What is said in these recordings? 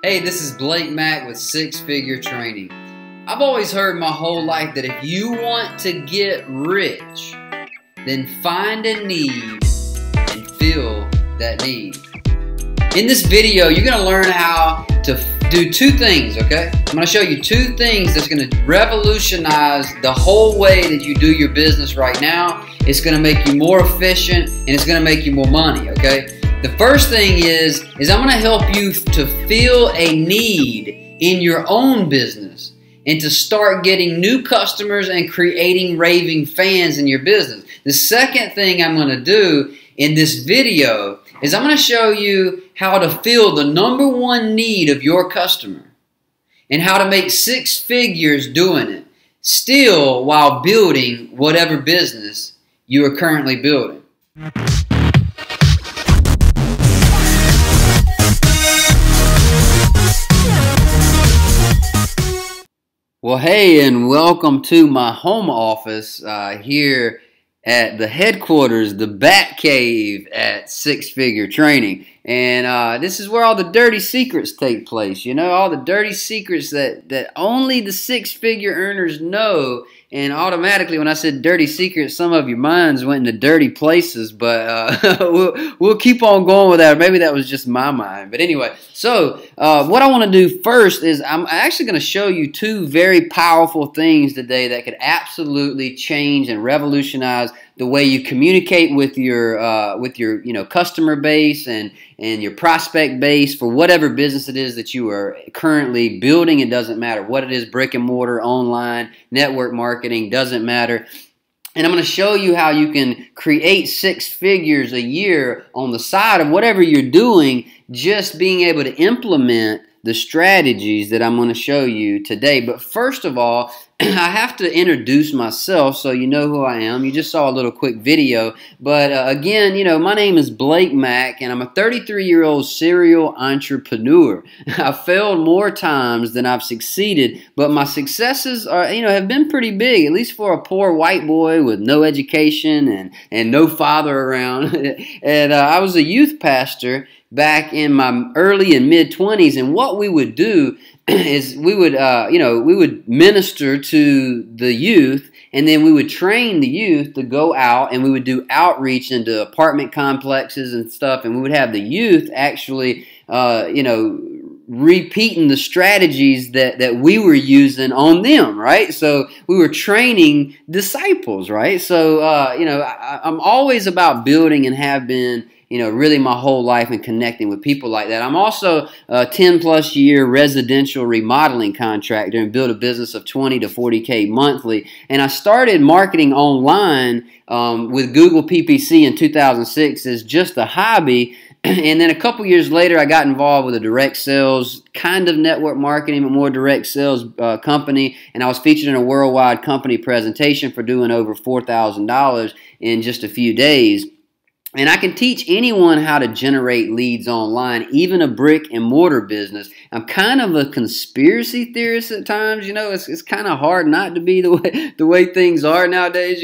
Hey, this is Blake Mack with 6-Figure Training. I've always heard my whole life that if you want to get rich, then find a need and fill that need. In this video, you're going to learn how to do two things, okay? I'm going to show you two things that's going to revolutionize the whole way that you do your business right now. It's going to make you more efficient and it's going to make you more money, okay? The first thing is I'm going to help you to fill a need in your own business and to start getting new customers and creating raving fans in your business. The second thing I'm going to do in this video is I'm going to show you how to fill the number one need of your customer and how to make 6 figures doing it, still while building whatever business you are currently building. Well, hey, and welcome to my home office here at the headquarters, the Bat Cave at 6-Figure Training. And this is where all the dirty secrets take place, you know, all the dirty secrets that only the 6-figure earners know. And automatically, when I said dirty secrets, some of your minds went into dirty places, but we'll keep on going with that. Maybe that was just my mind. But anyway, so what I want to do first is I'm actually going to show you two very powerful things today that could absolutely change and revolutionize the way you communicate with your customer base and your prospect base for whatever business it is that you are currently building. It doesn't matter what it is, brick and mortar, online, network marketing, doesn't matter. And I'm going to show you how you can create 6 figures a year on the side of whatever you're doing, just being able to implement the strategies that I'm going to show you today. But first of all, I have to introduce myself so you know who I am. You just saw a little quick video. But again, you know, my name is Blake Mack, and I'm a 33-year-old serial entrepreneur. I've failed more times than I've succeeded, but my successes are, have been pretty big, at least for a poor white boy with no education and no father around. And I was a youth pastor back in my early and mid-20s, and what we would do is we would minister to the youth, and then we would train the youth to go out, and we would do outreach into apartment complexes and stuff, and we would have the youth actually, repeating the strategies that we were using on them, right? So we were training disciples, right? So, I'm always about building and have been, really my whole life and connecting with people like that. I'm also a 10+ year residential remodeling contractor and built a business of 20 to 40K monthly. And I started marketing online with Google PPC in 2006 as just a hobby. And then a couple years later, I got involved with a direct sales, kind of network marketing, but more direct sales company. And I was featured in a worldwide company presentation for doing over $4,000 in just a few days. And I can teach anyone how to generate leads online, even a brick and mortar business. I'm kind of a conspiracy theorist at times, it's kind of hard not to be the way things are nowadays,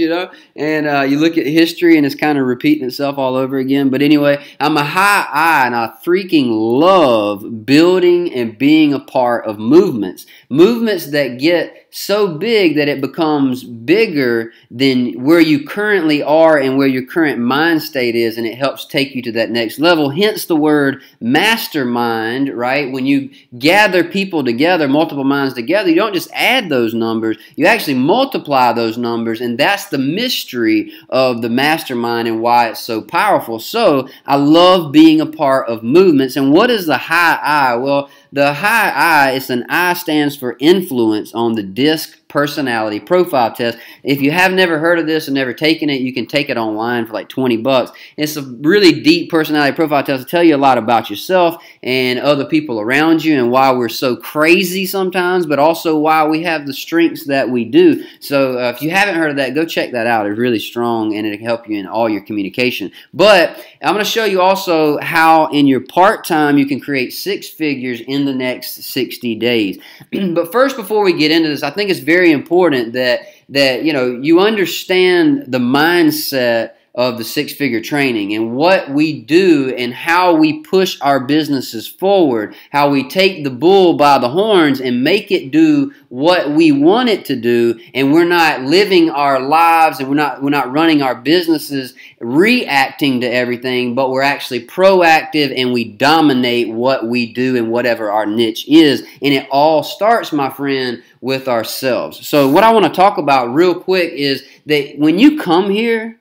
And you look at history and it's kind of repeating itself all over again. But anyway, I'm a high I and I freaking love building and being a part of movements. Movements that get so big that it becomes bigger than where you currently are and where your current mind state is, and it helps take you to that next level. Hence the word mastermind, right? When you gather people together, multiple minds together, you don't just add those numbers, you actually multiply those numbers, and that's the mystery of the mastermind and why it's so powerful. So I love being a part of movements. And what is the high I? Well, the high I, it's an I stands for influence on the DISC personality profile test. If you have never heard of this and never taken it, you can take it online for like 20 bucks. It's a really deep personality profile test to tell you a lot about yourself and other people around you and why we're so crazy sometimes, but also why we have the strengths that we do. So if you haven't heard of that, go check that out. It's really strong and it'll help you in all your communication. But I'm going to show you also how in your part-time you can create 6 figures in the next 60 days. But first, before we get into this, I think it's very important that you understand the mindset of the six-figure training and what we do and how we push our businesses forward, how we take the bull by the horns and make it do what we want it to do, and we're not living our lives and we're not running our businesses reacting to everything, but we're actually proactive and we dominate what we do and whatever our niche is. And it all starts, my friend, with ourselves. So what I want to talk about real quick is that when you come here,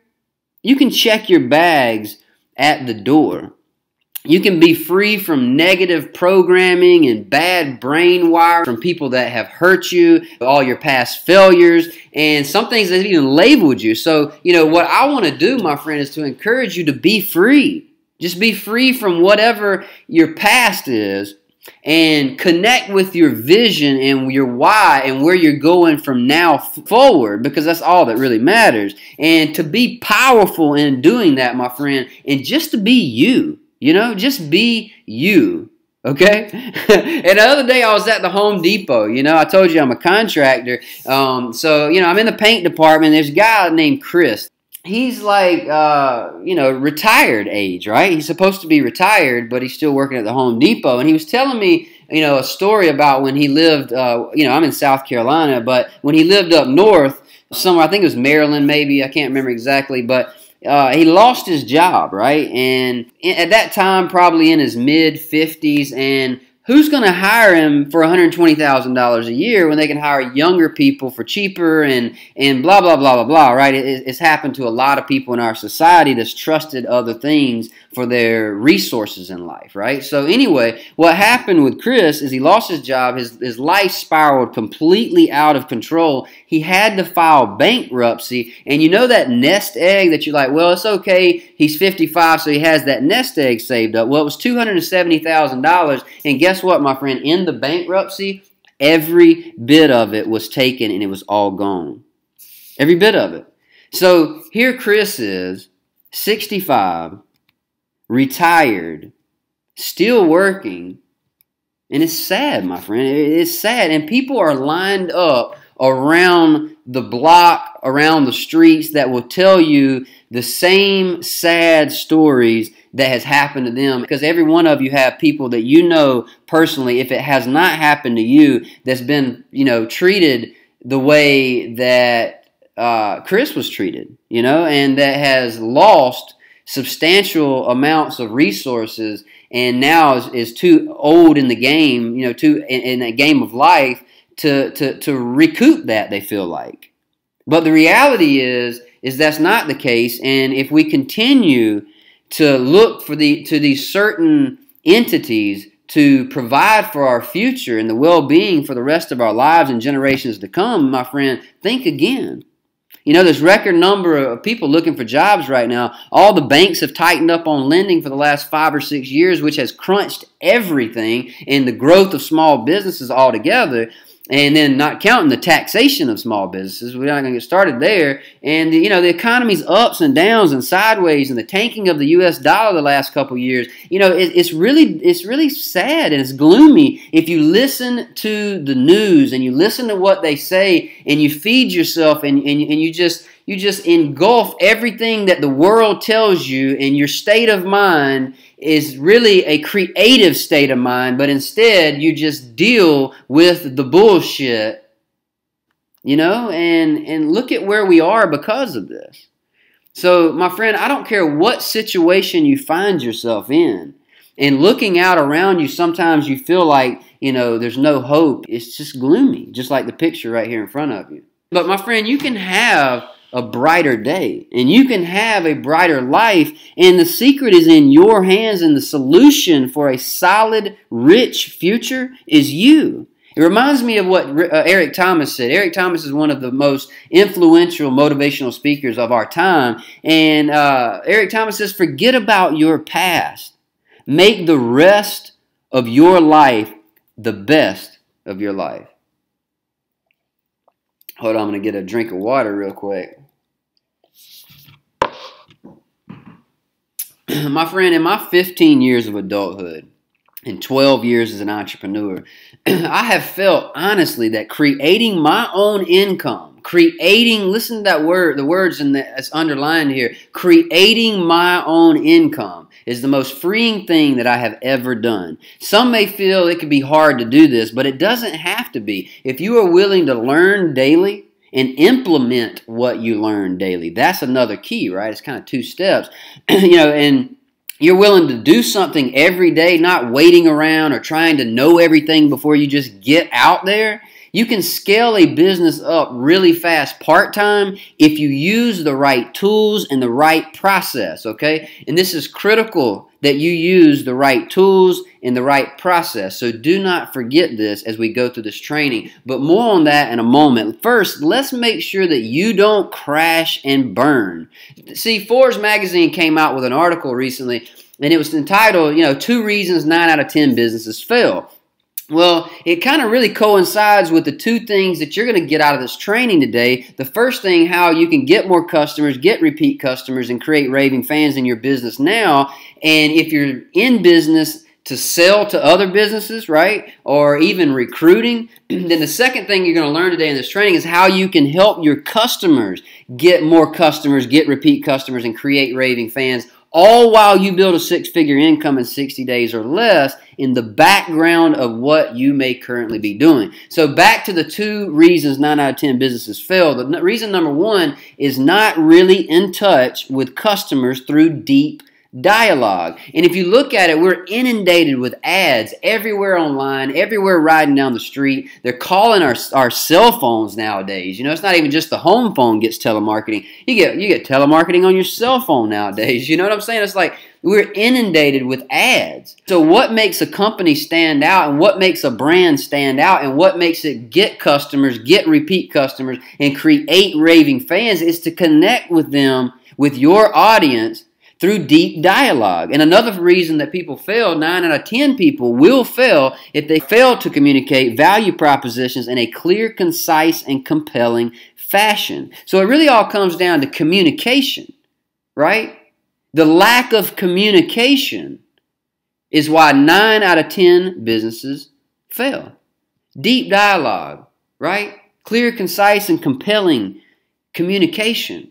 you can check your bags at the door. You can be free from negative programming and bad brain wire from people that have hurt you, all your past failures, and some things that have even labeled you. So, what I want to do, my friend, is to encourage you to be free. Just be free from whatever your past is and connect with your vision and your why and where you're going from now forward, because that's all that really matters. And to be powerful in doing that, my friend, and just to be you, just be you. Okay? And the other day I was at the Home Depot. I told you I'm a contractor. So I'm in the paint department. There's a guy named Chris. He's like, retired age, right? He's supposed to be retired, but he's still working at the Home Depot. And he was telling me, a story about when he lived, I'm in South Carolina, but when he lived up north, somewhere, I think it was Maryland maybe, I can't remember exactly, but he lost his job, right? And at that time, probably in his mid-50s, and who's going to hire him for $120,000 a year when they can hire younger people for cheaper and blah, blah, blah, blah, blah, right? It's happened to a lot of people in our society that's trusted other things for their resources in life, right? So anyway, what happened with Chris is he lost his job. His life spiraled completely out of control. He had to file bankruptcy. And that nest egg that you're like, well, it's okay. He's 55, so he has that nest egg saved up. Well, it was $270,000. And guess what, my friend? In the bankruptcy, every bit of it was taken and it was all gone. Every bit of it. So here Chris is, 65, retired, still working, and it's sad, my friend. It's sad. And people are lined up around the block, around the streets that will tell you the same sad stories that has happened to them, because every one of you have people that personally, if it has not happened to you, that's been treated the way that Chris was treated, and that has lost substantial amounts of resources and now is too old in the game, in a game of life to recoup that, they feel like. But the reality is that's not the case. And if we continue to look to these certain entities to provide for our future and the well-being for the rest of our lives and generations to come, my friend, think again. There's record number of people looking for jobs right now. All the banks have tightened up on lending for the last 5 or 6 years, which has crunched everything in the growth of small businesses altogether. And then not counting the taxation of small businesses. We're not going to get started there. And, the economy's ups and downs and sideways and the tanking of the U.S. dollar the last couple of years. It's really sad and it's gloomy if you listen to the news and you listen to what they say and you feed yourself and you just engulf everything that the world tells you, and your state of mind is really a creative state of mind, but instead you just deal with the bullshit, and look at where we are because of this. So, my friend, I don't care what situation you find yourself in, and looking out around you, sometimes you feel like, there's no hope. It's just gloomy, just like the picture right here in front of you. But, my friend, you can have a brighter day, and you can have a brighter life, and the secret is in your hands, and the solution for a solid, rich future is you. It reminds me of what Eric Thomas said. Eric Thomas is one of the most influential motivational speakers of our time, and Eric Thomas says, forget about your past. Make the rest of your life the best of your life. Hold on, I'm going to get a drink of water real quick. My friend, in my 15 years of adulthood and 12 years as an entrepreneur, I have felt honestly that creating my own income, Creating, listen to that word, the words that's underlined here. Creating my own income is the most freeing thing that I have ever done. Some may feel it could be hard to do this, but it doesn't have to be. If you are willing to learn daily and implement what you learn daily, that's another key, right? It's kind of two steps, and you're willing to do something every day, not waiting around or trying to know everything before you just get out there. You can scale a business up really fast part-time if you use the right tools and the right process, okay? And this is critical that you use the right tools and the right process. So do not forget this as we go through this training. But more on that in a moment. First, let's make sure that you don't crash and burn. See, Forbes magazine came out with an article recently, and it was entitled, 2 reasons 9 out of 10 businesses fail. Well, it kind of really coincides with the 2 things that you're going to get out of this training today. The first thing, how you can get more customers, get repeat customers, and create raving fans in your business now. And if you're in business to sell to other businesses, right, or even recruiting, then the second thing you're going to learn today in this training is how you can help your customers get more customers, get repeat customers, and create raving fans, all while you build a 6-figure income in 60 days or less in the background of what you may currently be doing. So back to the 2 reasons 9 out of 10 businesses fail. The reason number 1 is not really in touch with customers through deep dialogue. And if you look at it, we're inundated with ads everywhere online, everywhere riding down the street. They're calling our cell phones nowadays. It's not even just the home phone gets telemarketing. You get telemarketing on your cell phone nowadays. You know what I'm saying? It's like we're inundated with ads. So what makes a company stand out, and what makes a brand stand out, and what makes it get customers, get repeat customers, and create raving fans is to connect with them, with your audience, through deep dialogue. And another reason that people fail, 9 out of 10 people will fail if they fail to communicate value propositions in a clear, concise, and compelling fashion. So it really all comes down to communication, right? The lack of communication is why 9 out of 10 businesses fail. Deep dialogue, right? Clear, concise, and compelling communication.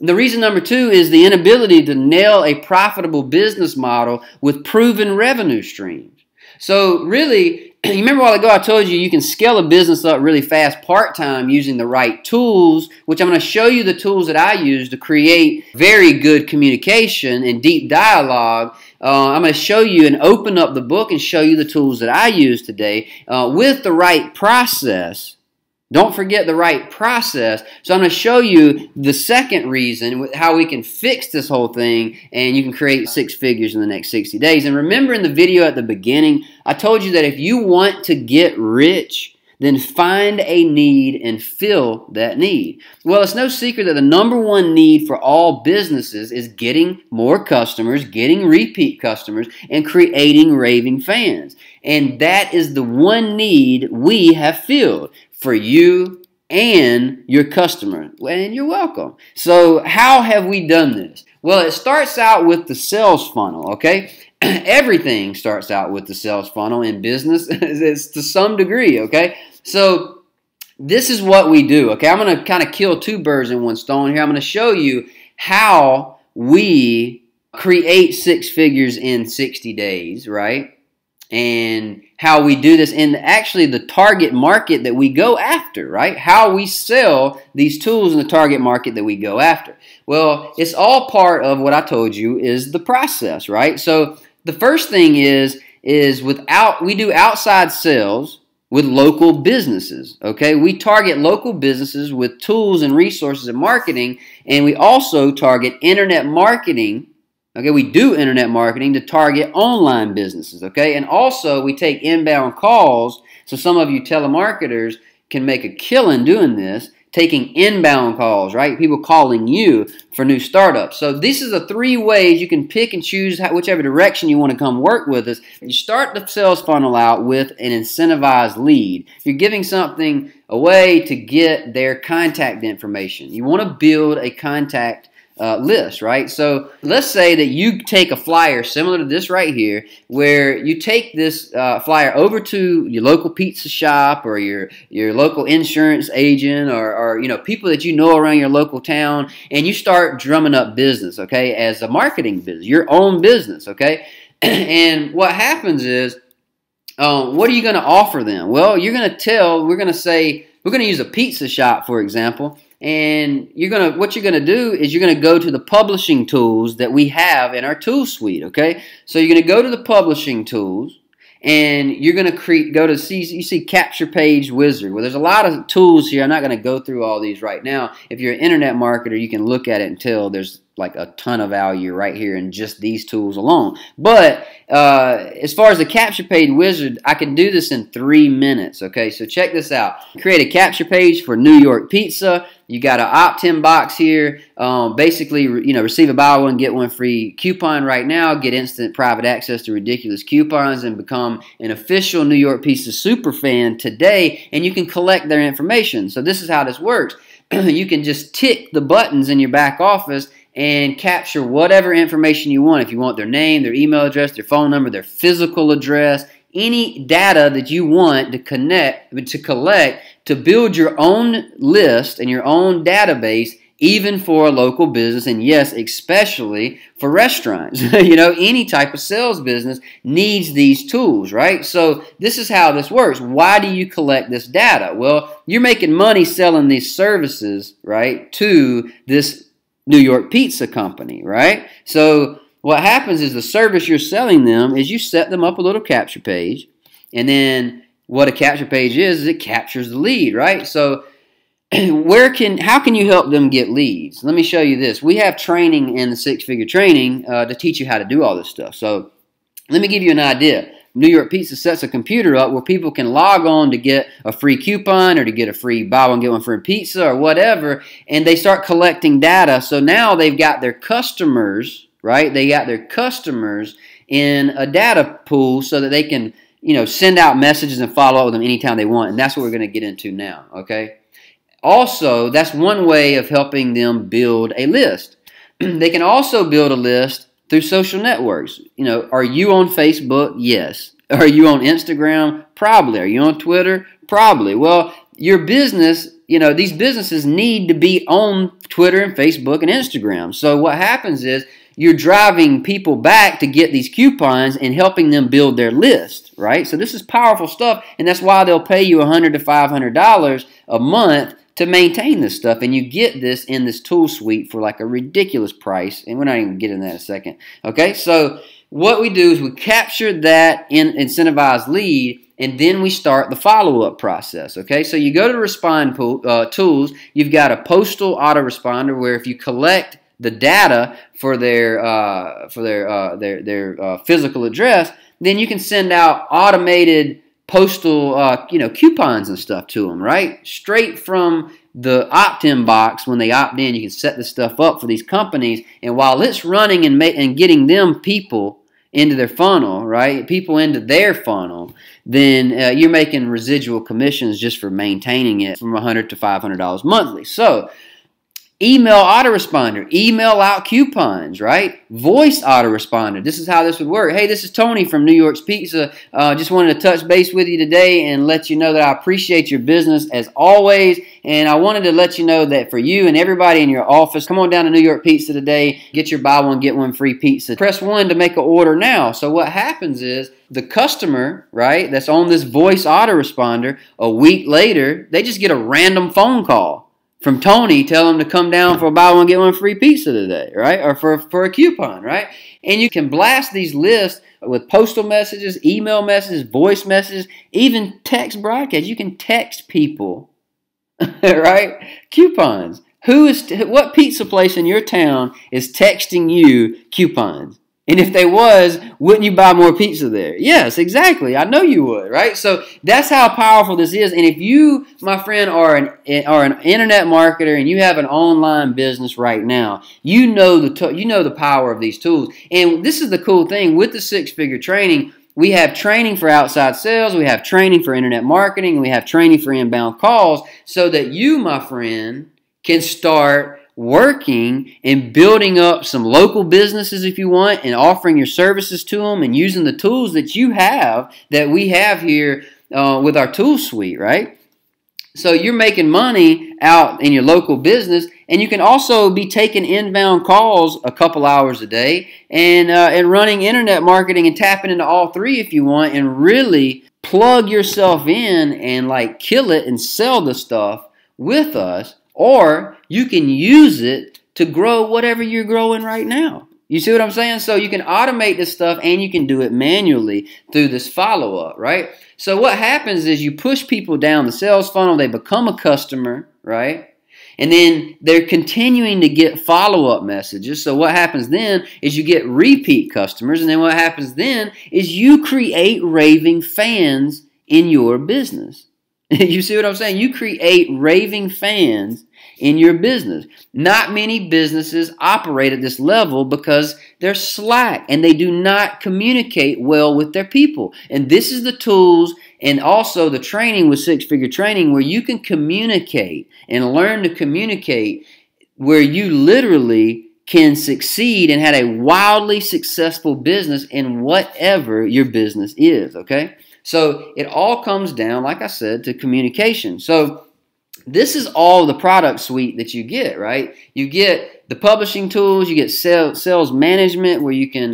The reason number 2 is the inability to nail a profitable business model with proven revenue streams. So really, you remember a while ago I told you can scale a business up really fast part-time using the right tools, which I'm going to show you the tools that I use to create very good communication and deep dialogue. I'm going to show you and open up the book and show you the tools that I use today with the right process. Don't forget the right process. So I'm going to show you the second reason, how we can fix this whole thing, and you can create 6 figures in the next 60 days. And remember in the video at the beginning, I told you that if you want to get rich, then find a need and fill that need. Well, it's no secret that the number 1 need for all businesses is getting more customers, getting repeat customers, and creating raving fans. And that is the one need we have filled for you and your customer. And you're welcome. So how have we done this? Well, it starts out with the sales funnel, okay? Everything starts out with the sales funnel in business it's to some degree, okay? So this is what we do, okay? I'm going to kind of kill 2 birds in 1 stone here. I'm going to show you how we create 6 figures in 60 days, right? And how we do this in actually the target market that we go after, right? How we sell these tools in the target market that we go after. Well, it's all part of what I told you is the process, right? So the first thing is we do outside sales with local businesses, okay? We target local businesses with tools and resources and marketing, and we also target internet marketing. Okay, we do internet marketing to target online businesses, okay? And also, we take inbound calls, so some of you telemarketers can make a killing doing this, taking inbound calls, right? People calling you for new startups. So this is the 3 ways you can pick and choose whichever direction you want to come work with us. You start the sales funnel out with an incentivized lead. You're giving something away to get their contact information. You want to build a contact list, right? So let's say that you take a flyer similar to this right here, where you take this flyer over to your local pizza shop or your local insurance agent or people that you know around your local town, and you start drumming up business, okay, as a marketing business, your own business, okay? And what happens is, what are you going to offer them? Well, we're going to use a pizza shop, for example, and what you're going to do is you're going to go to the publishing tools that we have in our tool suite, okay? So you're going to go to the publishing tools, and you're going to you see Capture Page Wizard. Well, there's a lot of tools here. I'm not going to go through all these right now. If you're an internet marketer, you can look at it and tell there's like a ton of value right here in just these tools alone. But as far as the Capture Page Wizard, I can do this in 3 minutes, okay? So check this out. Create a capture page for New York Pizza. You got an opt-in box here. Basically, receive a buy one, get one free coupon right now. Get instant private access to ridiculous coupons and become an official New York Pizza super fan today. And you can collect their information. So this is how this works. You can just tick the buttons in your back office and capture whatever information you want. If you want their name, their email address, their phone number, their physical address, any data that you want to collect to build your own list and your own database, even for a local business, and yes, especially for restaurants. Any type of sales business needs these tools, right? So this is how this works. Why do you collect this data? Well, you're making money selling these services, right, to this New York Pizza company, right? So what happens is the service you're selling them is you set them up a little capture page, and then what a capture page is it captures the lead, right? So how can you help them get leads? Let me show you this. We have training in the 6-figure training to teach you how to do all this stuff. So let me give you an idea. New York Pizza sets a computer up where people can log on to get a free coupon or to get a free buy one, get one free pizza or whatever, and they start collecting data. So now they've got their customers, right? They got their customers in a data pool so that they can, send out messages and follow up with them anytime they want. And that's what we're going to get into now, okay? Also, that's one way of helping them build a list. They can also build a list through social networks. Are you on Facebook? Yes. Are you on Instagram? Probably. Are you on Twitter? Probably. Well, your business, these businesses need to be on Twitter and Facebook and Instagram. So what happens is you're driving people back to get these coupons and helping them build their list, right? So this is powerful stuff, and that's why they'll pay you $100 to $500 a month to maintain this stuff, and you get this in this tool suite for like a ridiculous price, and we're not even going to get into that in a second. Okay, so what we do is we capture that incentivized lead, and then we start the follow-up process. Okay, so you go to Respond Tools. You've got a postal autoresponder where if you collect the data for their physical address, then you can send out automated postal coupons and stuff to them, right? Straight from the opt-in box. When they opt in, you can set this stuff up for these companies, and while it's running and getting them people into their funnel, right? People into their funnel, then you're making residual commissions just for maintaining it from $100 to $500 monthly. So email autoresponder, email out coupons, right? Voice autoresponder. This is how this would work. Hey, this is Tony from New York's Pizza. Just wanted to touch base with you today and let you know that I appreciate your business as always. And I wanted to let you know that for you and everybody in your office, come on down to New York Pizza today. Get your buy one, get one free pizza. Press 1 to make an order now. So what happens is the customer, right, that's on this voice autoresponder, a week later, they just get a random phone call from Tony, tell him to come down for a buy one, get one free pizza today, right? Or for a coupon, right? And you can blast these lists with postal messages, email messages, voice messages, even text broadcasts. You can text people, right? Coupons. What pizza place in your town is texting you coupons? And if they was, wouldn't you buy more pizza there? Yes, exactly. I know you would, right? So that's how powerful this is. And if you, my friend, are an internet marketer and you have an online business right now, you know the power of these tools. And this is the cool thing with the 6-figure training. We have training for outside sales, we have training for internet marketing, and we have training for inbound calls so that you, my friend, can start working and building up some local businesses if you want, and offering your services to them and using the tools that you have, that we have here with our tool suite, right? So you're making money out in your local business, and you can also be taking inbound calls a couple hours a day and running internet marketing and tapping into all three if you want, and really plug yourself in and like kill it and sell the stuff with us. Or you can use it to grow whatever you're growing right now. You see what I'm saying? So you can automate this stuff, and you can do it manually through this follow-up, right? So what happens is you push people down the sales funnel, they become a customer, right? And then they're continuing to get follow-up messages. So what happens then is you get repeat customers, and then what happens then is you create raving fans in your business. You see what I'm saying? You create raving fans in your business. Not many businesses operate at this level because they're slack and they do not communicate well with their people. And this is the tools and also the training with Six Figure Training, where you can communicate and learn to communicate, where you literally can succeed and have a wildly successful business in whatever your business is, okay? So it all comes down, like I said, to communication. So this is all the product suite that you get, right? You get the publishing tools, you get sales management, where you can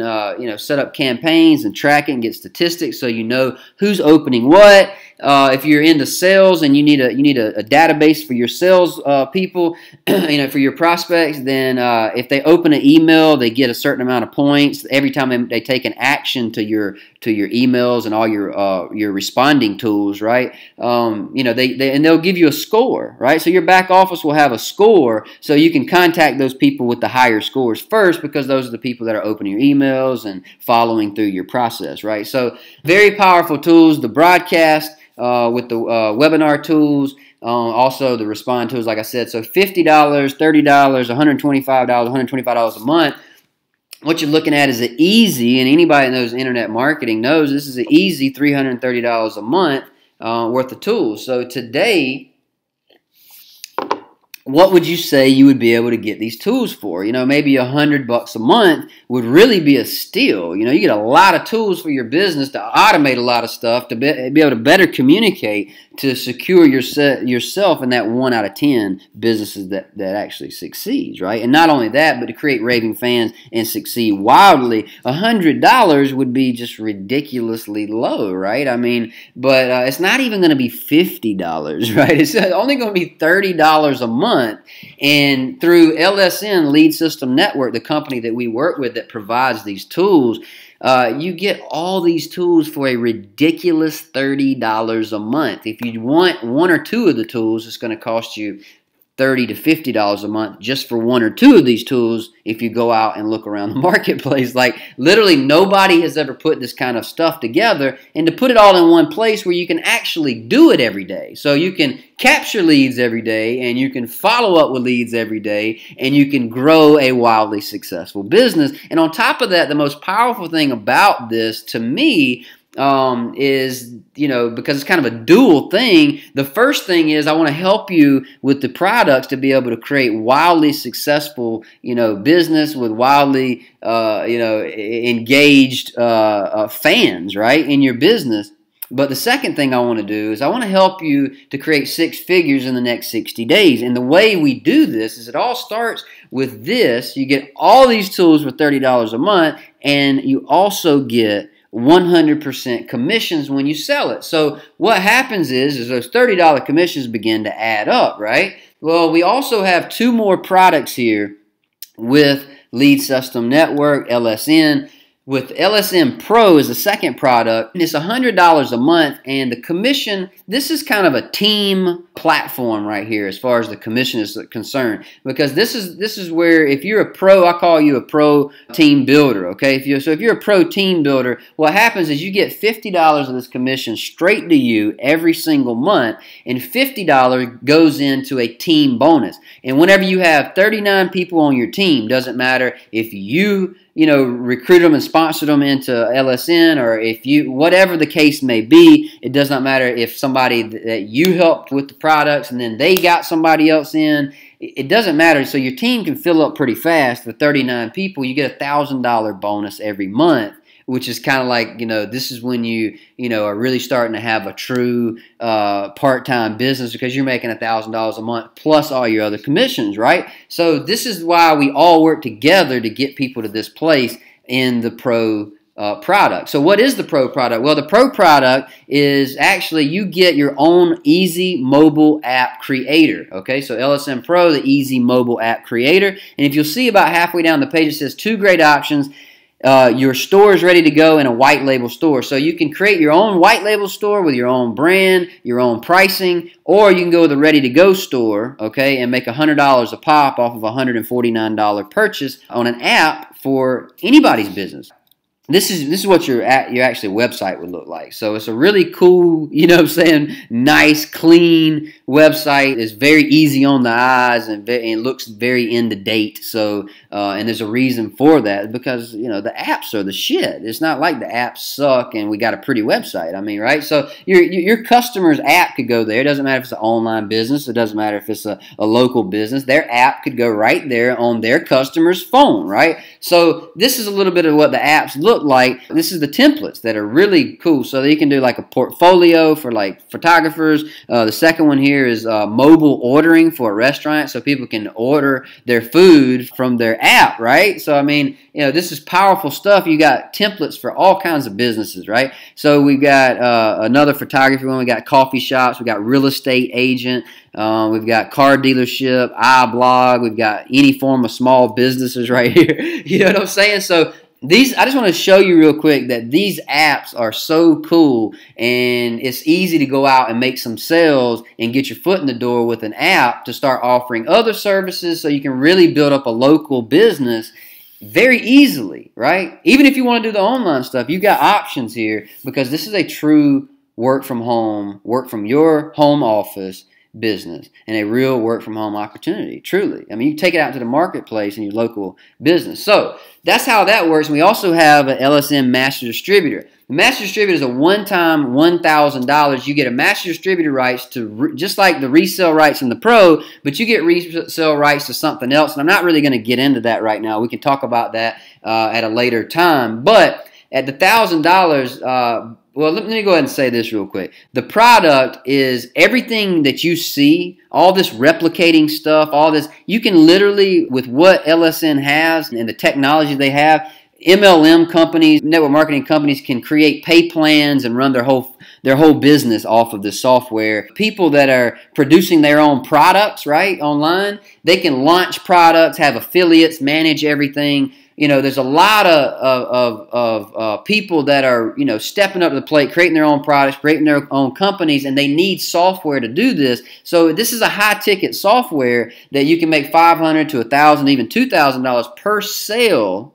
set up campaigns and track it and get statistics, so you know who's opening what. If you're into sales and you need a database for your sales people, for your prospects, then if they open an email, they get a certain amount of points every time they take an action to your emails and all your responding tools, right? They'll give you a score, right? So your back office will have a score, so you can contact those people with the higher scores first, because those are the people that are opening your emails and following through your process, right? So very powerful tools. The broadcast with the webinar tools, also the respond tools, like I said. So $50, $30, $125, $125 a month. What you're looking at is an easy, and anybody that knows internet marketing knows this is an easy $330 a month worth of tools. So today, what would you say you would be able to get these tools for? Maybe $100 a month would really be a steal. You get a lot of tools for your business to automate a lot of stuff, to be able to better communicate, to secure yourself in that 1 out of 10 businesses that actually succeeds, right? And not only that, but to create raving fans and succeed wildly. $100 would be just ridiculously low, right? But it's not even going to be $50, right? It's only going to be $30 a month. And through LSN, Lead System Network, the company that we work with that provides these tools, you get all these tools for a ridiculous $30 a month. If you want 1 or 2 of the tools, it's going to cost you $30 to $50 a month just for 1 or 2 of these tools if you go out and look around the marketplace. Like, literally nobody has ever put this kind of stuff together, and to put it all in one place where you can actually do it every day. So you can capture leads every day, and you can follow up with leads every day, and you can grow a wildly successful business. And on top of that, the most powerful thing about this to me is, because it's kind of a dual thing. The first thing is I want to help you with the products to be able to create wildly successful, business with wildly, engaged fans, right, in your business. But the second thing I want to do is I want to help you to create 6 figures in the next 60 days. And the way we do this is it all starts with this. You get all these tools for $30 a month, and you also get 100% commissions when you sell it. So what happens is those $30 commissions begin to add up, right? Well, we also have 2 more products here with Lead System Network, LSN. With LSM Pro is the second product. It's $100 a month, and the commission, this is kind of a team platform right here as far as the commission is concerned, because this is where, if you're a pro, I call you a pro team builder, okay? If you're a pro team builder, what happens is you get $50 of this commission straight to you every single month, and $50 goes into a team bonus. And whenever you have 39 people on your team, doesn't matter if you recruited them and sponsored them into LSN, or if you, whatever the case may be, it does not matter if somebody that you helped with the products and then they got somebody else in. It doesn't matter. So your team can fill up pretty fast. For 39 people, you get a $1,000 bonus every month, which is kind of like, this is when you are really starting to have a true part-time business, because you're making $1,000 a month plus all your other commissions, right? So this is why we all work together to get people to this place in the pro product. So what is the pro product? Well, the pro product is actually you get your own easy mobile app creator. Okay, so LSN Pro, the easy mobile app creator. And if you'll see about halfway down the page, it says 2 great options. Your store is ready to go in a white label store. So you can create your own white label store with your own brand, your own pricing, or you can go with a ready to go store, okay, and make $100 a pop off of a $149 purchase on an app for anybody's business. This is what your actual website would look like. So it's a really cool, nice, clean website. It's very easy on the eyes and looks very in the date. So and there's a reason for that, because the apps are the shit. It's not like the apps suck and we got a pretty website. I mean, right? So your customer's app could go there. It doesn't matter if it's an online business. It doesn't matter if it's a local business. Their app could go right there on their customer's phone, right? So this is a little bit of what the apps look like. This is the templates that are really cool, so that you can do like a portfolio for like photographers. The second one here is mobile ordering for a restaurant, so people can order their food from their app, right? So I mean, this is powerful stuff. You got templates for all kinds of businesses, right? So we've got another photography one. We got coffee shops. We got real estate agent. We've got car dealership, iBlog. We've got any form of small businesses right here. You know what I'm saying? So I just want to show you real quick that these apps are so cool, and it's easy to go out and make some sales and get your foot in the door with an app to start offering other services, so you can really build up a local business very easily, right? Even if you want to do the online stuff, you got options here, because this is a true work from home, work from your home office business, and a real work from home opportunity, truly. I mean, you take it out to the marketplace in your local business. So that's how that works. And we also have an LSM Master Distributor. The Master Distributor is a one-time $1,000. You get a Master Distributor rights to, just like the resale rights in the Pro, but you get resale rights to something else. And I'm not really going to get into that right now. We can talk about that at a later time. But at the $1,000, well, let me go ahead and say this real quick. The product is everything that you see, all this replicating stuff, all this. You can literally, with what LSN has and the technology they have, MLM companies, network marketing companies can create pay plans and run their whole business off of this software. People that are producing their own products, right, online, they can launch products, have affiliates, manage everything. There's a lot of people that are, stepping up to the plate, creating their own products, creating their own companies, and they need software to do this. So this is a high-ticket software that you can make $500 to $1,000, even $2,000 per sale,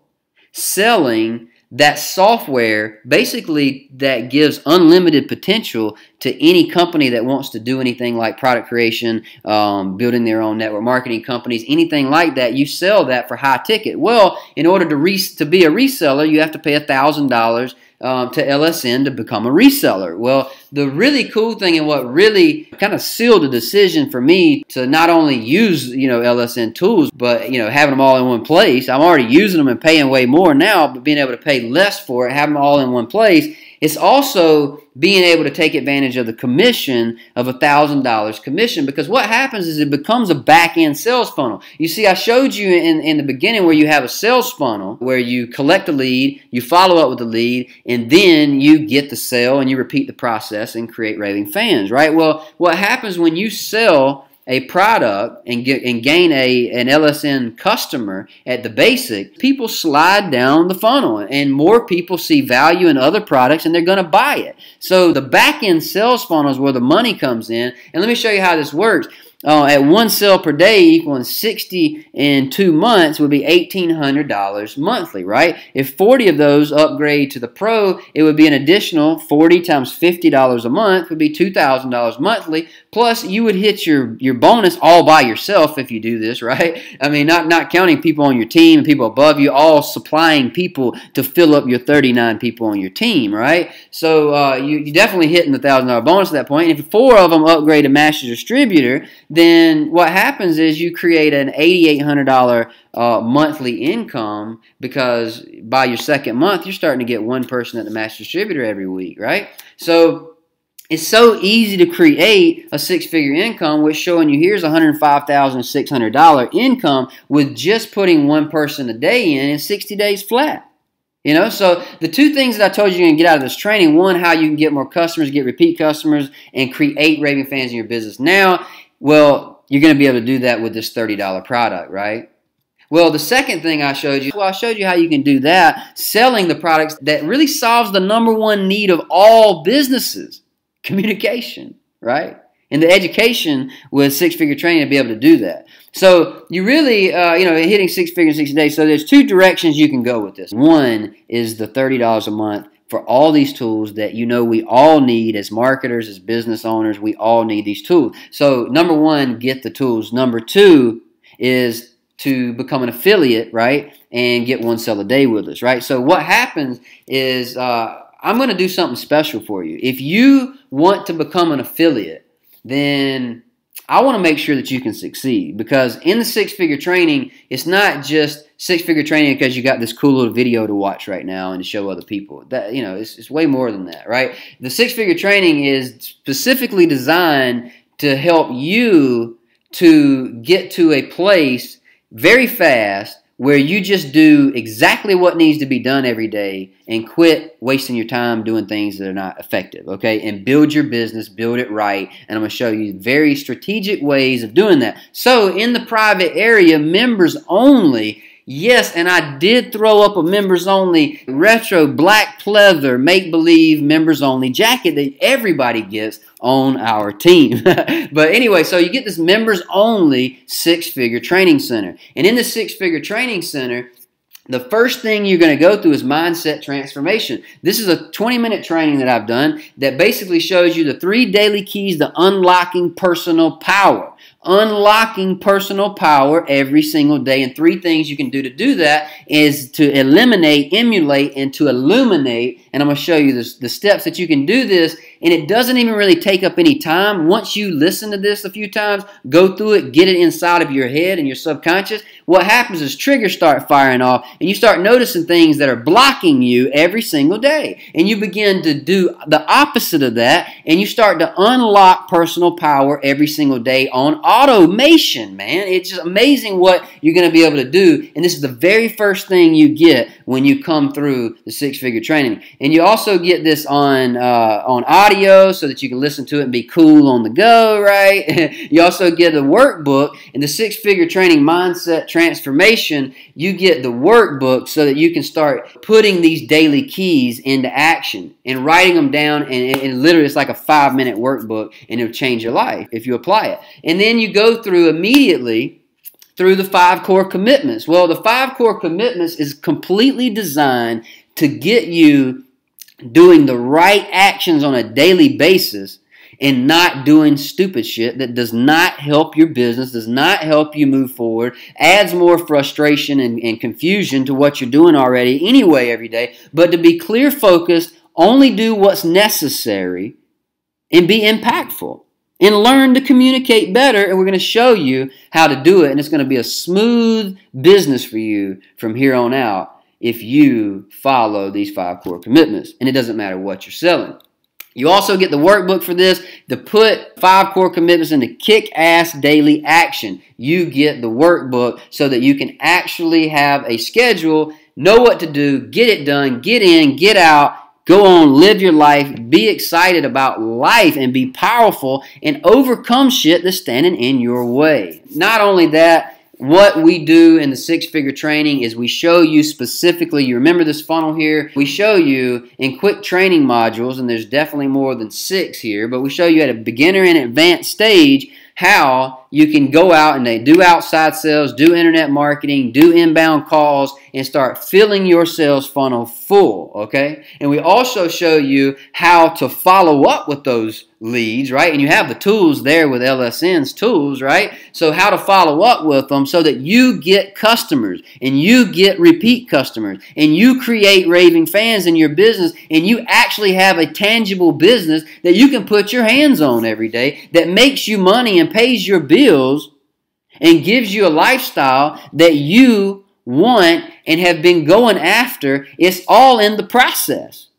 selling that software, basically, that gives unlimited potential to any company that wants to do anything like product creation, building their own network marketing companies, anything like that. You sell that for high ticket. Well, in order to be a reseller, you have to pay $1,000 to LSN to become a reseller. Well, the really cool thing, and what really kind of sealed the decision for me to not only use LSN tools, but having them all in one place. I'm already using them and paying way more now, but being able to pay less for it, having them all in one place. It's also being able to take advantage of the commission of $1,000 commission, because what happens is it becomes a back-end sales funnel. You see, I showed you in the beginning where you have a sales funnel where you collect a lead, you follow up with the lead, and then you get the sale and you repeat the process and create raving fans, right? Well, what happens when you sell a product and gain an LSN customer at the basic, people slide down the funnel and more people see value in other products and they're going to buy it. So the back-end sales funnel is where the money comes in. And let me show you how this works. at one sale per day equaling 60 in 2 months would be $1,800 monthly, right? If 40 of those upgrade to the Pro, it would be an additional 40 times $50 a month would be $2,000 monthly. Plus, you would hit your bonus all by yourself if you do this, right? I mean, not counting people on your team and people above you, all supplying people to fill up your 39 people on your team, right? So you're definitely hitting the $1,000 bonus at that point. And if 4 of them upgrade to Master Distributor, then what happens is you create an $8,800 monthly income, because by your second month, you're starting to get one person at the Master Distributor every week, right? So it's so easy to create a 6-figure income, which showing you here's $105,600 income with just putting one person a day in 60 days flat. You know, so the 2 things that I told you you're going to get out of this training, one, how you can get more customers, get repeat customers, and create raving fans in your business now. Well, you're going to be able to do that with this $30 product, right? Well, the second thing I showed you, I showed you how you can do that selling the products that really solves the #1 need of all businesses, communication, right? And the education with 6-figure training to be able to do that. So you really, hitting 6 figures in 60 days. So there's 2 directions you can go with this. One is the $30 a month for all these tools that we all need as marketers, as business owners. We all need these tools. So #1, get the tools. #2 is to become an affiliate, right? And get 1 sale a day with us, right? So what happens is I'm going to do something special for you. If you want to become an affiliate, then I want to make sure that you can succeed, because in the 6-figure training, it's not just 6-figure training because you got this cool little video to watch right now and to show other people. That, it's way more than that, right? The 6-figure training is specifically designed to help you to get to a place very fast where you just do exactly what needs to be done every day and quit wasting your time doing things that are not effective, okay? And build your business, build it right, and I'm going to show you very strategic ways of doing that. So in the private area, members only, yes, and I did throw up a members only retro black pleather make-believe members only jacket that everybody gets on our team. But anyway, so you get this members only 6-figure training center. And in the 6-figure training center, the first thing you're going to go through is mindset transformation. This is a 20-minute training that I've done that basically shows you the 3 daily keys to unlocking personal power. Unlocking personal power every single day. And 3 things you can do to do that is to eliminate, emulate, and to illuminate. And I'm going to show you the steps that you can do this. And it doesn't even really take up any time. Once you listen to this a few times, go through it, get it inside of your head and your subconscious, what happens is triggers start firing off and you start noticing things that are blocking you every single day. And you begin to do the opposite of that and you start to unlock personal power every single day on automation, man. It's just amazing what you're going to be able to do. And this is the very first thing you get when you come through the 6-figure training. And you also get this on audio so that you can listen to it and be cool on the go, right? You also get a workbook. In the 6-figure training mindset transformation, you get the workbook so that you can start putting these daily keys into action and writing them down, and literally it's like a 5-minute workbook, and it'll change your life if you apply it. And then you go through immediately through the 5 core commitments. Well, the 5 core commitments is completely designed to get you doing the right actions on a daily basis and not doing stupid shit that does not help your business, does not help you move forward, adds more frustration and confusion to what you're doing already anyway every day. But to be clear focused, only do what's necessary and be impactful. And learn to communicate better, and we're going to show you how to do it, and it's going to be a smooth business for you from here on out if you follow these 5 core commitments, and it doesn't matter what you're selling. You also get the workbook for this to put 5 core commitments into kick-ass daily action. You get the workbook so that you can actually have a schedule, know what to do, get it done, get in, get out, go on, live your life, be excited about life, and be powerful and overcome shit that's standing in your way. Not only that, what we do in the 6-figure training is we show you specifically, you remember this funnel here? We show you in quick training modules, and there's definitely more than 6 here, but we show you at a beginner and advanced stage how you can go out and they do outside sales, do internet marketing, do inbound calls, and start filling your sales funnel full, okay? And we also show you how to follow up with those leads, right? And you have the tools there with LSN's tools, right? So how to follow up with them so that you get customers and you get repeat customers and you create raving fans in your business and you actually have a tangible business that you can put your hands on every day that makes you money and pays your bills and gives you a lifestyle that you want and have been going after. It's all in the process.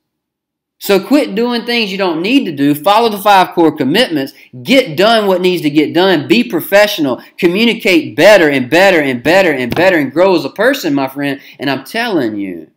So quit doing things you don't need to do. Follow the 5 core commitments. Get done what needs to get done. Be professional. Communicate better and better and better and better and grow as a person, my friend. And I'm telling you,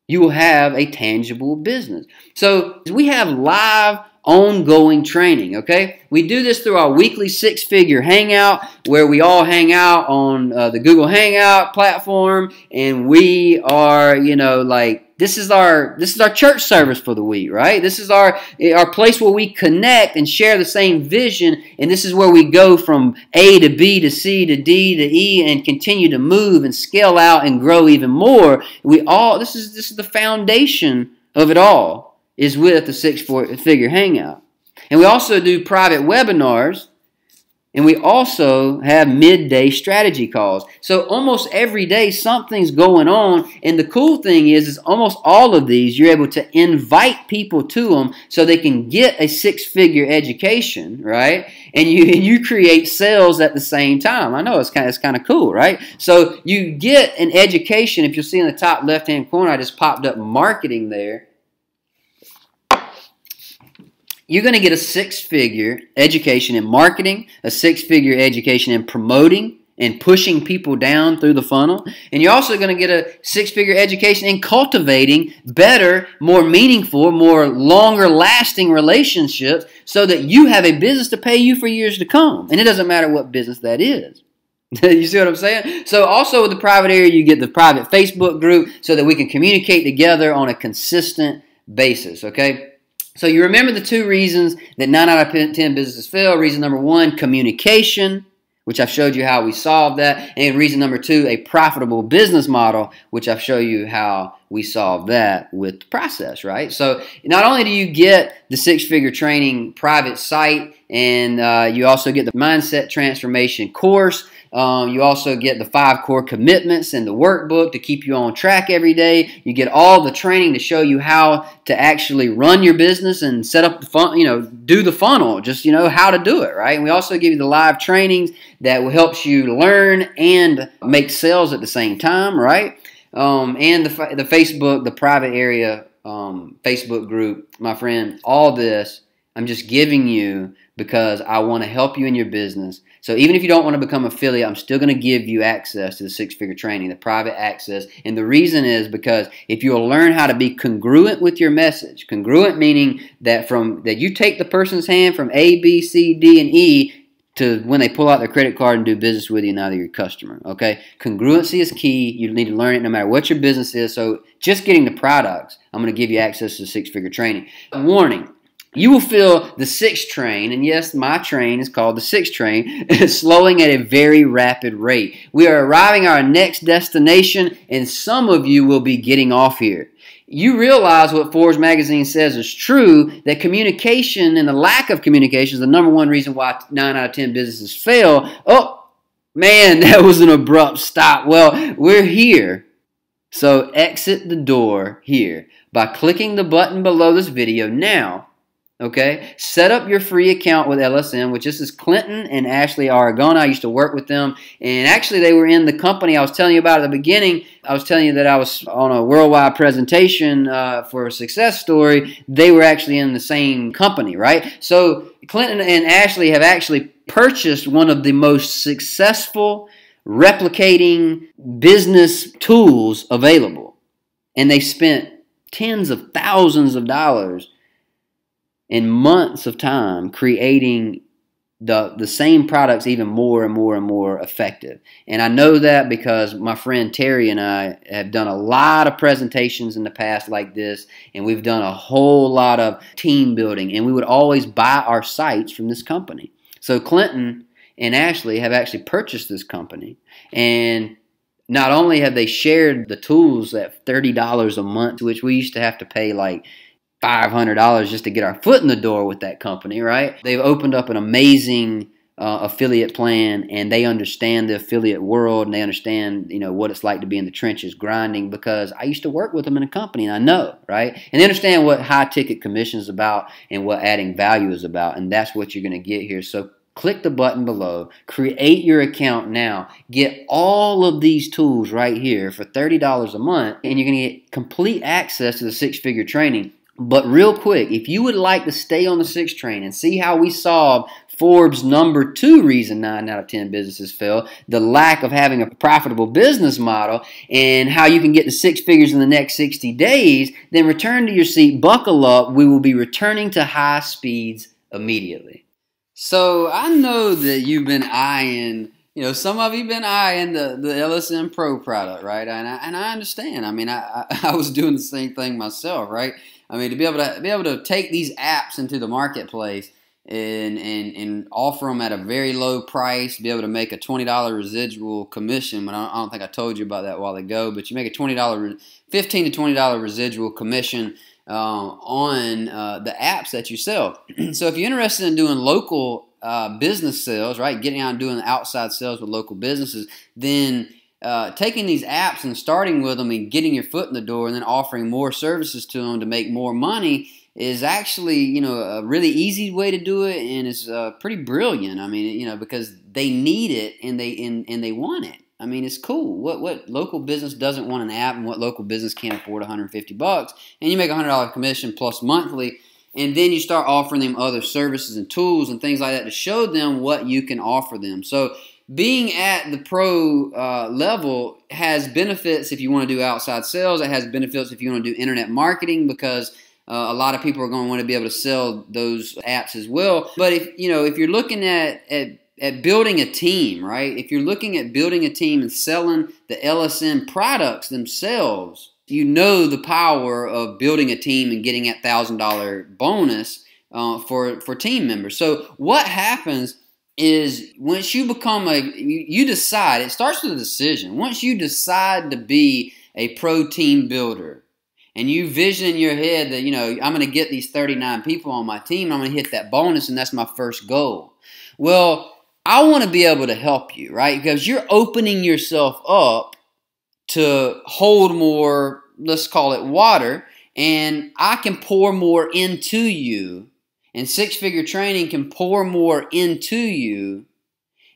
you will have a tangible business. So we have live ongoing training, okay? We do this through our weekly 6-figure hangout where we all hang out on the Google Hangout platform, and we are, this is our church service for the week, right? This is our place where we connect and share the same vision, and this is where we go from A to B to C to D to E and continue to move and scale out and grow even more. This is the foundation of it all, is with the 6-figure hangout. And we also do private webinars, and we also have midday strategy calls. So almost every day something's going on, and the cool thing is almost all of these you're able to invite people to them so they can get a 6-figure education, right? And you create sales at the same time. I know it's kind of cool, right? So you get an education. If you'll see in the top left-hand corner, I just popped up marketing there. You're going to get a 6-figure education in marketing, a 6-figure education in promoting and pushing people down through the funnel. And you're also going to get a 6-figure education in cultivating better, more meaningful, more longer-lasting relationships so that you have a business to pay you for years to come. And it doesn't matter what business that is. You see what I'm saying? So also with the private area, you get the private Facebook group so that we can communicate together on a consistent basis, okay? So you remember the 2 reasons that 9 out of 10 businesses fail. Reason number 1, communication, which I've showed you how we solve that. And reason number 2, a profitable business model, which I've shown you how we solve that with the process, right? So not only do you get the 6-figure training private site, and you also get the mindset transformation course. You also get the 5 core commitments and the workbook to keep you on track every day. You get all the training to show you how to actually run your business and set up the funnel, do the funnel, just, how to do it, right? And we also give you the live trainings that will help you learn and make sales at the same time, right? And the Facebook, the private area Facebook group, my friend, all this I'm just giving you because I want to help you in your business. So even if you don't want to become an affiliate, I'm still going to give you access to the 6-figure training, the private access. And the reason is because if you'll learn how to be congruent with your message, congruent meaning that you take the person's hand from A, B, C, D, and E to when they pull out their credit card and do business with you, now they're your customer, okay? Congruency is key. You need to learn it no matter what your business is. So just getting the products, I'm going to give you access to the 6-figure training. Warning. You will feel the 6 train, and yes, my train is called the 6 train, slowing at a very rapid rate. We are arriving at our next destination, and some of you will be getting off here. You realize what Forbes magazine says is true, that communication and the lack of communication is the #1 reason why 9 out of 10 businesses fail. Oh, man, that was an abrupt stop. Well, we're here. So exit the door here by clicking the button below this video now. Okay, set up your free account with LSM, which this is Clinton and Ashley Aragon. I used to work with them, and actually they were in the company I was telling you about at the beginning. I was telling you that I was on a worldwide presentation for a success story. They were actually in the same company, right? So Clinton and Ashley have actually purchased one of the most successful replicating business tools available, and they spent tens of thousands of dollars in months of time creating the same products even more and more and more effective. And I know that because my friend Terry and I have done a lot of presentations in the past like this, and we've done a whole lot of team building, and we would always buy our sites from this company. So Clinton and Ashley have actually purchased this company. And not only have they shared the tools at $30 a month, which we used to have to pay like $500 just to get our foot in the door with that company, right? They've opened up an amazing affiliate plan, and they understand the affiliate world, and they understand, you know, what it's like to be in the trenches grinding, because I used to work with them in a company, and I know, right? And they understand what high ticket commission is about and what adding value is about, and that's what you're going to get here. So click the button below, create your account now, get all of these tools right here for $30 a month, and you're going to get complete access to the six-figure training. But real quick, if you would like to stay on the six train and see how we solve Forbes' #2 reason 9 out of 10 businesses fail, the lack of having a profitable business model, and how you can get to six figures in the next 60 days, then return to your seat, buckle up. We will be returning to high speeds immediately. So I know that you've been eyeing, you know, some of you been eyeing the LSM Pro product, right? And I understand. I mean, I was doing the same thing myself, right? I mean, to be able to take these apps into the marketplace and offer them at a very low price, be able to make a $20 residual commission. But I don't think I told you about that a while ago. But you make a $15 to $20 residual commission on the apps that you sell. So if you're interested in doing local business sales, right, getting out and doing outside sales with local businesses, then taking these apps and starting with them and getting your foot in the door and then offering more services to them to make more money is actually, you know, a really easy way to do it, and it's pretty brilliant. I mean, you know, because they need it and they want it. I mean, it's cool. What local business doesn't want an app, and what local business can't afford $150? And you make a $100 commission plus monthly, and then you start offering them other services and tools and things like that to show them what you can offer them. So being at the pro level has benefits if you want to do outside sales. It has benefits if you want to do internet marketing, because a lot of people are going to want to be able to sell those apps as well. But if you're looking at building a team, right? If you're looking at building a team and selling the LSM products themselves, you know the power of building a team and getting that $1,000 bonus for team members. So what happens is once you become you decide, it starts with a decision. Once you decide to be a pro team builder, and you vision in your head that, you know, I'm going to get these 39 people on my team, I'm going to hit that bonus, and that's my first goal. Well, I want to be able to help you, right? Because you're opening yourself up to hold more, let's call it water, and I can pour more into you, and six-figure training can pour more into you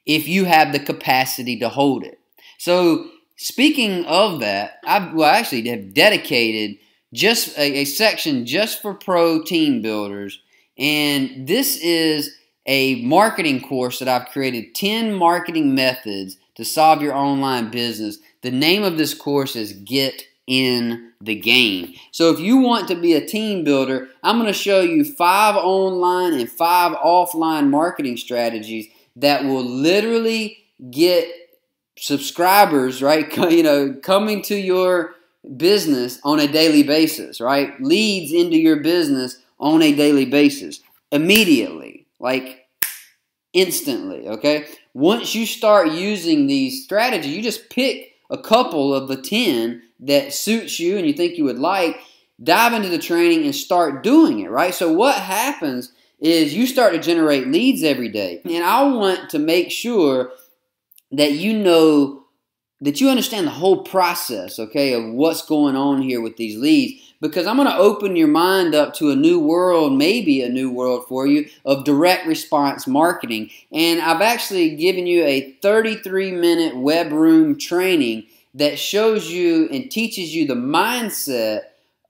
if you have the capacity to hold it. So speaking of that, I actually have dedicated just a section just for pro team builders, and this is a marketing course that I've created, 10 marketing methods to solve your online business. The name of this course is Get in the Game. So if you want to be a team builder, I'm going to show you 5 online and 5 offline marketing strategies that will literally get subscribers, right, coming to your business on a daily basis, right? Leads into your business on a daily basis, immediately, like instantly, okay? Once you start using these strategies, you just pick a couple of the 10 that suits you and you think you would like, dive into the training and start doing it, right? So what happens is you start to generate leads every day. And I want to make sure that you know, that you understand the whole process, okay, of what's going on here with these leads, because I'm going to open your mind up to a new world, maybe a new world for you, of direct response marketing. And I've actually given you a 33-minute web room training that shows you and teaches you the mindset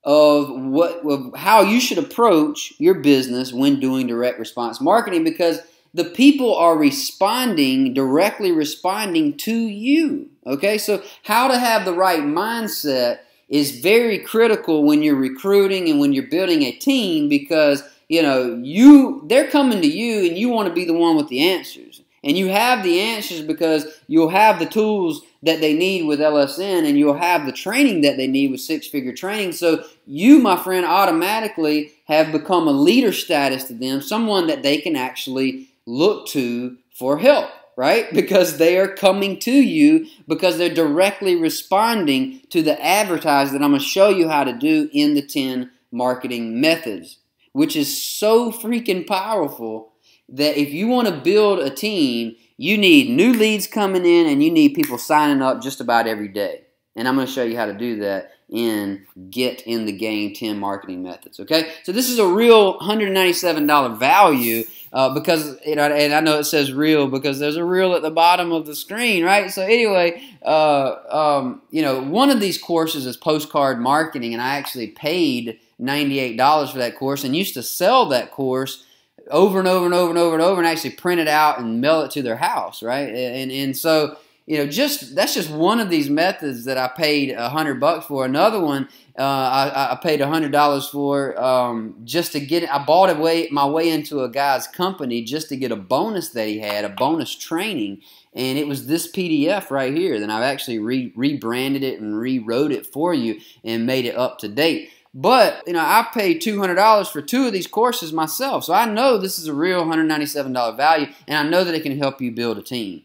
of how you should approach your business when doing direct response marketing, because the people are directly responding to you. Okay, so how to have the right mindset is very critical when you're recruiting and when you're building a team, because they're coming to you and you want to be the one with the answers. And you have the answers because you'll have the tools that they need with LSN, and you'll have the training that they need with six-figure training. So you, my friend, automatically have become a leader status to them, someone that they can actually look to for help. right? Because they are coming to you because they're directly responding to the advertising that I'm going to show you how to do in the 10 marketing methods, which is so freaking powerful that if you want to build a team, you need new leads coming in and you need people signing up just about every day. And I'm going to show you how to do that in Get in the Game 10 marketing methods. Okay, so this is a real $197 value because, you know, and I know it says real because there's a reel at the bottom of the screen, right? So anyway, you know, one of these courses is postcard marketing, and I actually paid $98 for that course and used to sell that course over and over and over and over and over and actually print it out and mail it to their house, right? And so, you know, that's just one of these methods that I paid $100 for. Another one I paid $100 for just to get it. I bought my way into a guy's company just to get a bonus that he had, a bonus training, and it was this PDF right here. Then I've actually rebranded it and rewrote it for you and made it up to date. But, you know, I paid $200 for 2 of these courses myself, so I know this is a real $197 value, and I know that it can help you build a team.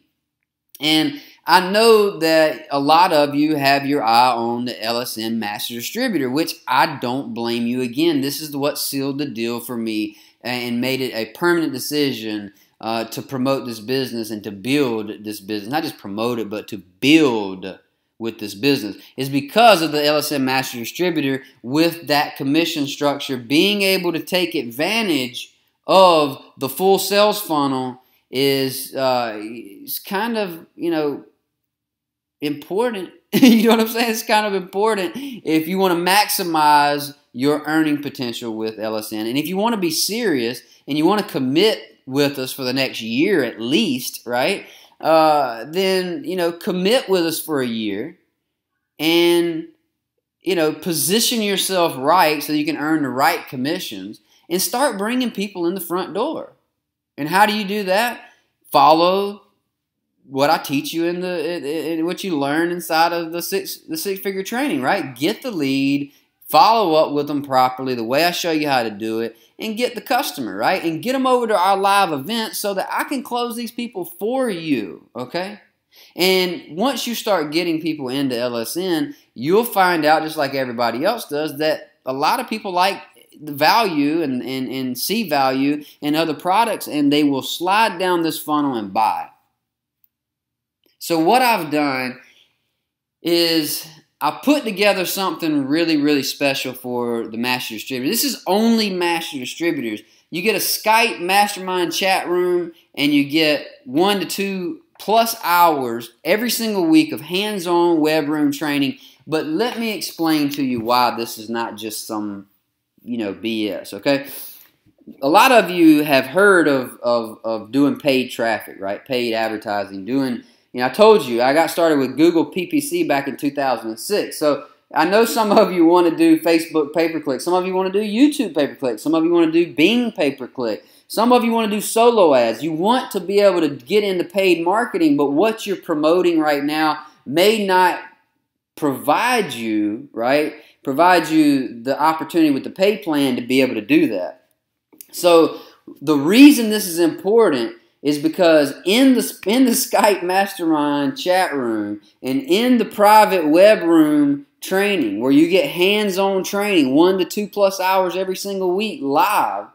And I know that a lot of you have your eye on the LSN Master Distributor, which I don't blame you. Again, this is what sealed the deal for me and made it a permanent decision to promote this business and to build this business. Not just promote it, but to build with this business, is because of the LSN Master Distributor with that commission structure, being able to take advantage of the full sales funnel is kind of, you know, important. You know what I'm saying? It's kind of important if you want to maximize your earning potential with LSN. And if you want to be serious and you want to commit with us for the next year at least, right? Then, you know, commit with us for a year and, you know, position yourself right so you can earn the right commissions and start bringing people in the front door. And how do you do that? Follow what I teach you in what you learn inside of the six-figure training, right? Get the lead, follow up with them properly, the way I show you how to do it, and get the customer, right? And get them over to our live event so that I can close these people for you, okay? And once you start getting people into LSN, you'll find out, just like everybody else does, that a lot of people like the value and see value in other products, and they will slide down this funnel and buy. So what I've done is I put together something really, really special for the Master Distributor. This is only Master Distributors. You get a Skype mastermind chat room, and you get 1 to 2 plus hours every single week of hands-on web room training. But let me explain to you why this is not just some, you know, BS, okay? A lot of you have heard of doing paid traffic, right? Paid advertising, doing, you know, I told you, I got started with Google PPC back in 2006. So I know some of you want to do Facebook pay-per-click. Some of you want to do YouTube pay-per-click. Some of you want to do Bing pay-per-click. Some of you want to do solo ads. You want to be able to get into paid marketing, but what you're promoting right now may not provide you, right? Provide you the opportunity with the pay plan to be able to do that. So the reason this is important is because in the Skype Mastermind chat room and in the private web room training, where you get hands-on training, 1 to 2 plus hours every single week live,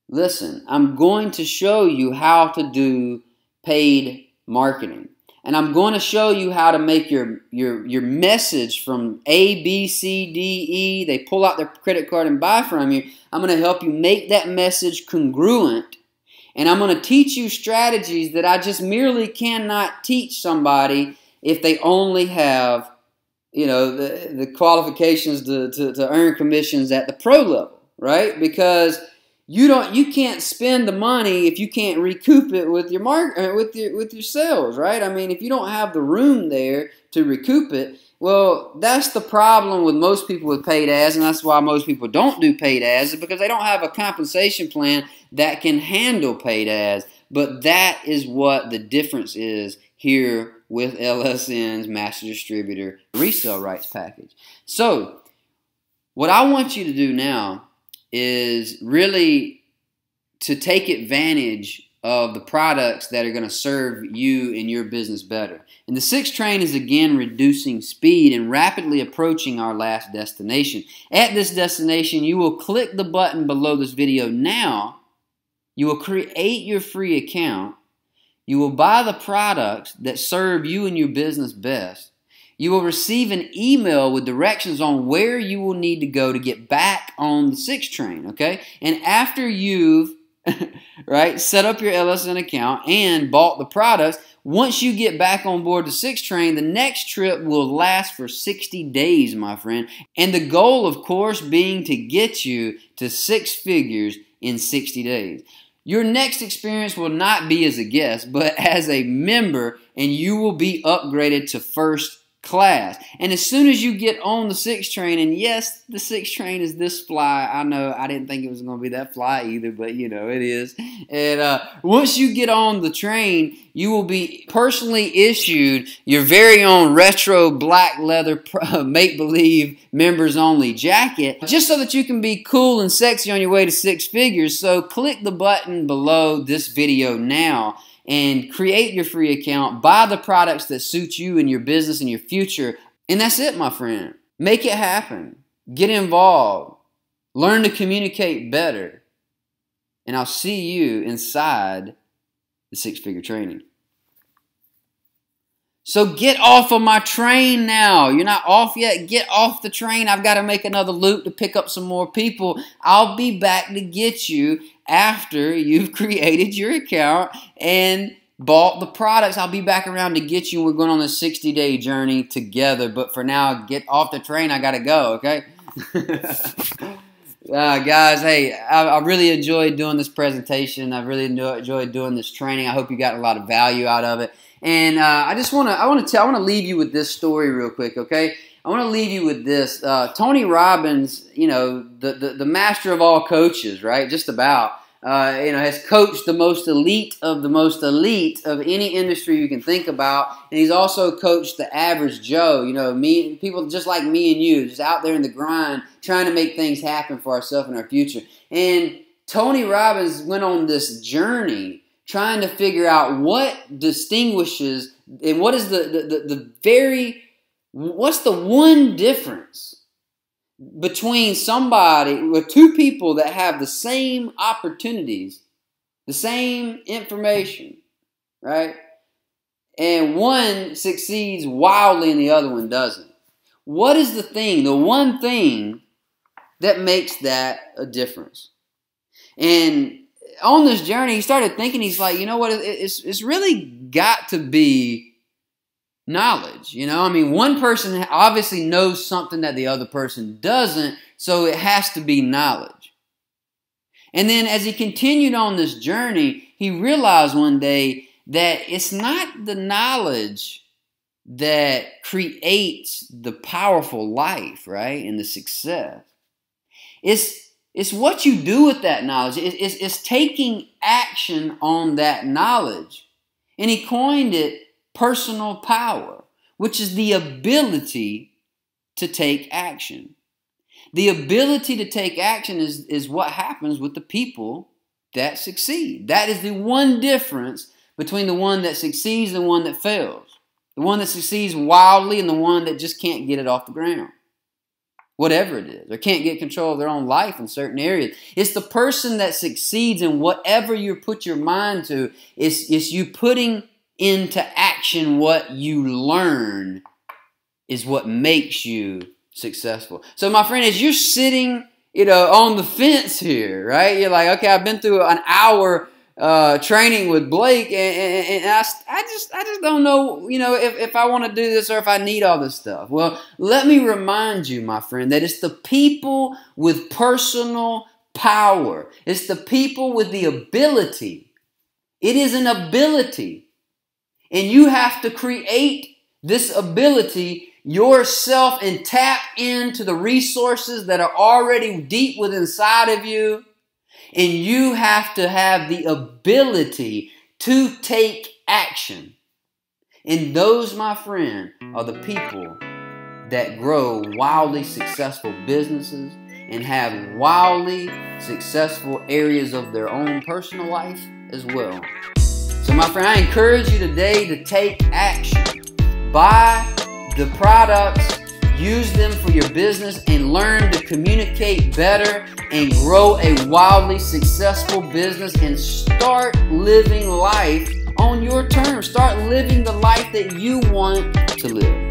listen, I'm going to show you how to do paid marketing. And I'm going to show you how to make your message from A, B, C, D, E. They pull out their credit card and buy from you. I'm going to help you make that message congruent. And I'm going to teach you strategies that I just merely cannot teach somebody if they only have, you know, the qualifications to earn commissions at the pro level, right? Because you can't spend the money if you can't recoup it with your with your sales, right? I mean, if you don't have the room there to recoup it, well, that's the problem with most people with paid ads, and that's why most people don't do paid ads, is because they don't have a compensation plan that can handle paid ads. But that is what the difference is here with LSN's Master Distributor Resale Rights Package. So what I want you to do now is really to take advantage of the products that are going to serve you and your business better. And the sixth train is again reducing speed and rapidly approaching our last destination. At this destination, you will click the button below this video now. You will create your free account. You will buy the products that serve you and your business best. You will receive an email with directions on where you will need to go to get back on the sixth train, okay? And after you've right, set up your LSN account and bought the products, once you get back on board the sixth train, the next trip will last for 60 days, my friend. And the goal, of course, being to get you to 6 figures in 60 days. Your next experience will not be as a guest, but as a member, and you will be upgraded to first class. And as soon as you get on the sixth train, and yes, the sixth train is this fly. I know I didn't think it was going to be that fly either, but you know, it is. And once you get on the train, you will be personally issued your very own retro black leather make-believe members only jacket, just so that you can be cool and sexy on your way to 6 figures. So click the button below this video now and create your free account, buy the products that suit you and your business and your future. And that's it, my friend. Make it happen. Get involved. Learn to communicate better. And I'll see you inside the 6-figure training. So get off of my train now. You're not off yet. Get off the train. I've got to make another loop to pick up some more people. I'll be back to get you after you've created your account and bought the products. I'll be back around to get you. We're going on a 60-day journey together. But for now, get off the train. I got to go, okay? Guys, hey, I really enjoyed doing this presentation. I really enjoyed doing this training. I hope you got a lot of value out of it. And I want to leave you with this story real quick, okay? I want to leave you with this. Tony Robbins, you know, the master of all coaches, right? Just about, you know, has coached the most elite of any industry you can think about. And he's also coached the average Joe, you know, people just like me and you, just out there in the grind, trying to make things happen for ourselves and our future. And Tony Robbins went on this journey trying to figure out what distinguishes and what is what's the one difference between somebody with two people that have the same opportunities, the same information, right? And one succeeds wildly and the other one doesn't. What is the one thing that makes that a difference? And on this journey, he started thinking, he's like, you know what, it's really got to be knowledge. You know, I mean, one person obviously knows something that the other person doesn't, so it has to be knowledge. And then as he continued on this journey, he realized one day that it's not the knowledge that creates the powerful life, right, and the success. It's what you do with that knowledge. It's taking action on that knowledge. And he coined it personal power, which is the ability to take action. The ability to take action is what happens with the people that succeed. That is the one difference between the one that succeeds and the one that fails. The one that succeeds wildly and the one that just can't get it off the ground. Whatever it is, or can't get control of their own life in certain areas. It's the person that succeeds in whatever you put your mind to. It's you putting into action what you learn is what makes you successful. So my friend, as you're sitting, you know, on the fence here, right? You're like, okay, I've been through an hour training with Blake, and I just don't know, you know, if I want to do this or if I need all this stuff. Well, let me remind you, my friend, that it's the people with personal power. It's the people with the ability. It is an ability. And you have to create this ability yourself and tap into the resources that are already deep within inside of you. And you have to have the ability to take action. And those, my friend, are the people that grow wildly successful businesses and have wildly successful areas of their own personal life as well. So my friend, I encourage you today to take action. Buy the products, use them for your business, and learn to communicate better and grow a wildly successful business, and start living life on your terms. Start living the life that you want to live.